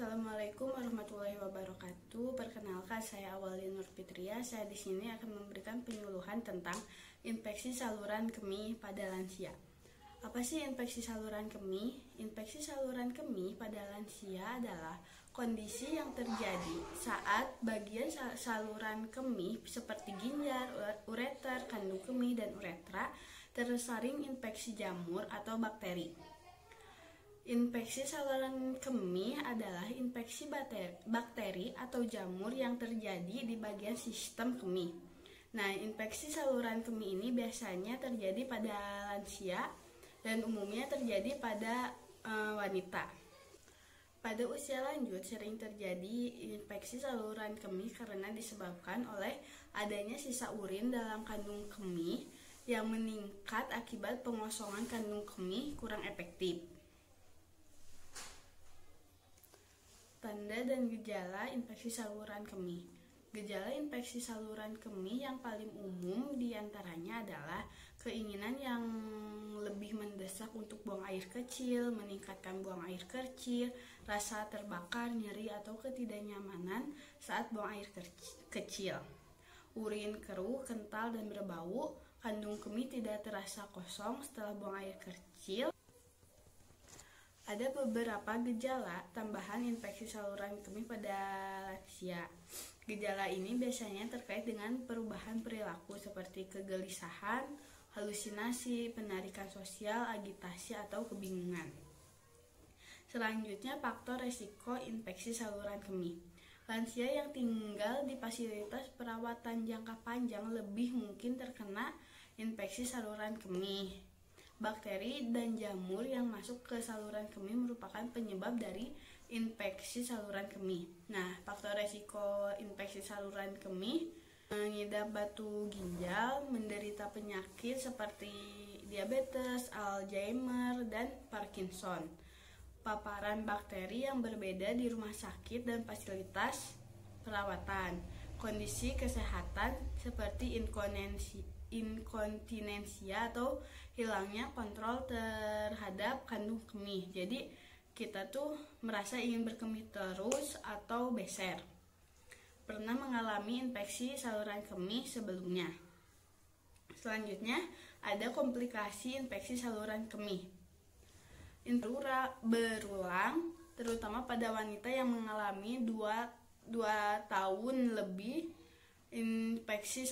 Assalamualaikum warahmatullahi wabarakatuh. Perkenalkan, saya Awalin Nur Fitria. Saya di sini akan memberikan penyuluhan tentang infeksi saluran kemih pada lansia. Apa sih infeksi saluran kemih? Infeksi saluran kemih pada lansia adalah kondisi yang terjadi saat bagian saluran kemih seperti ginjal, ureter, kandung kemih, dan uretra tersaring infeksi jamur atau bakteri. Infeksi saluran kemih adalah infeksi bakteri atau jamur yang terjadi di bagian sistem kemih. Nah, infeksi saluran kemih ini biasanya terjadi pada lansia dan umumnya terjadi pada wanita. Pada usia lanjut sering terjadi infeksi saluran kemih karena disebabkan oleh adanya sisa urin dalam kandung kemih yang meningkat akibat pengosongan kandung kemih kurang efektif. Tanda dan gejala infeksi saluran kemih. Gejala infeksi saluran kemih yang paling umum diantaranya adalah keinginan yang lebih mendesak untuk buang air kecil, meningkatkan buang air kecil, rasa terbakar, nyeri atau ketidaknyamanan saat buang air kecil, urin keruh, kental dan berbau, kandung kemih tidak terasa kosong setelah buang air kecil. Ada beberapa gejala tambahan infeksi saluran kemih pada lansia. Gejala ini biasanya terkait dengan perubahan perilaku seperti kegelisahan, halusinasi, penarikan sosial, agitasi, atau kebingungan. Selanjutnya, faktor resiko infeksi saluran kemih. Lansia yang tinggal di fasilitas perawatan jangka panjang lebih mungkin terkena infeksi saluran kemih. Bakteri dan jamur yang masuk ke saluran kemih merupakan penyebab dari infeksi saluran kemih. Nah, faktor resiko infeksi saluran kemih: mengidap batu ginjal, menderita penyakit seperti diabetes, Alzheimer, dan Parkinson, paparan bakteri yang berbeda di rumah sakit dan fasilitas perawatan, kondisi kesehatan seperti inkontinensia atau hilangnya kontrol terhadap kandung kemih. Jadi kita tuh merasa ingin berkemih terus atau beser. Pernah mengalami infeksi saluran kemih sebelumnya. Selanjutnya ada komplikasi infeksi saluran kemih. Berulang terutama pada wanita yang mengalami 2 tahun lebih infeksi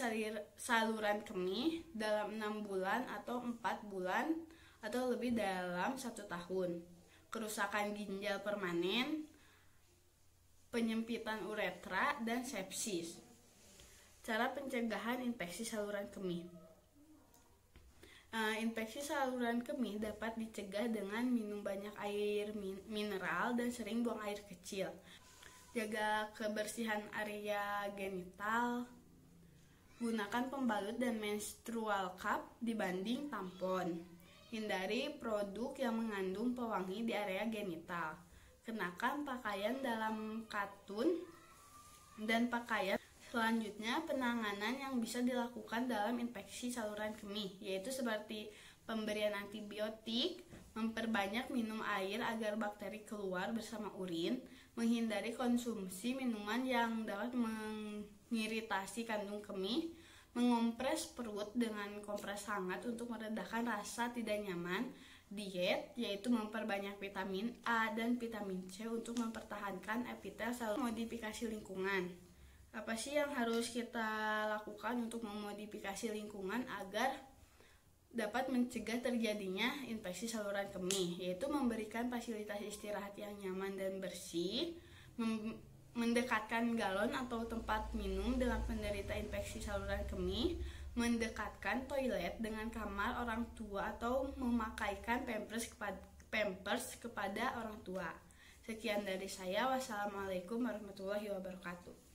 saluran kemih dalam 6 bulan atau 4 bulan atau lebih dalam 1 tahun, kerusakan ginjal permanen, penyempitan uretra, dan sepsis. Cara pencegahan infeksi saluran kemih. Infeksi saluran kemih dapat dicegah dengan minum banyak air mineral dan sering buang air kecil. Jaga kebersihan area genital. Gunakan pembalut dan menstrual cup dibanding tampon. Hindari produk yang mengandung pewangi di area genital. Kenakan pakaian dalam katun dan pakaian. Selanjutnya, penanganan yang bisa dilakukan dalam infeksi saluran kemih, yaitu seperti pemberian antibiotik, memperbanyak minum air agar bakteri keluar bersama urin, menghindari konsumsi minuman yang dapat mengiritasi kandung kemih, mengompres perut dengan kompres hangat untuk meredakan rasa tidak nyaman, diet, yaitu memperbanyak vitamin A dan vitamin C untuk mempertahankan epitel saluran. Modifikasi lingkungan. Apa sih yang harus kita lakukan untuk memodifikasi lingkungan agar dapat mencegah terjadinya infeksi saluran kemih, yaitu memberikan fasilitas istirahat yang nyaman dan bersih, mendekatkan galon atau tempat minum dengan penderita infeksi saluran kemih, mendekatkan toilet dengan kamar orang tua atau memakaikan pampers kepada orang tua. Sekian dari saya. Wassalamualaikum warahmatullahi wabarakatuh.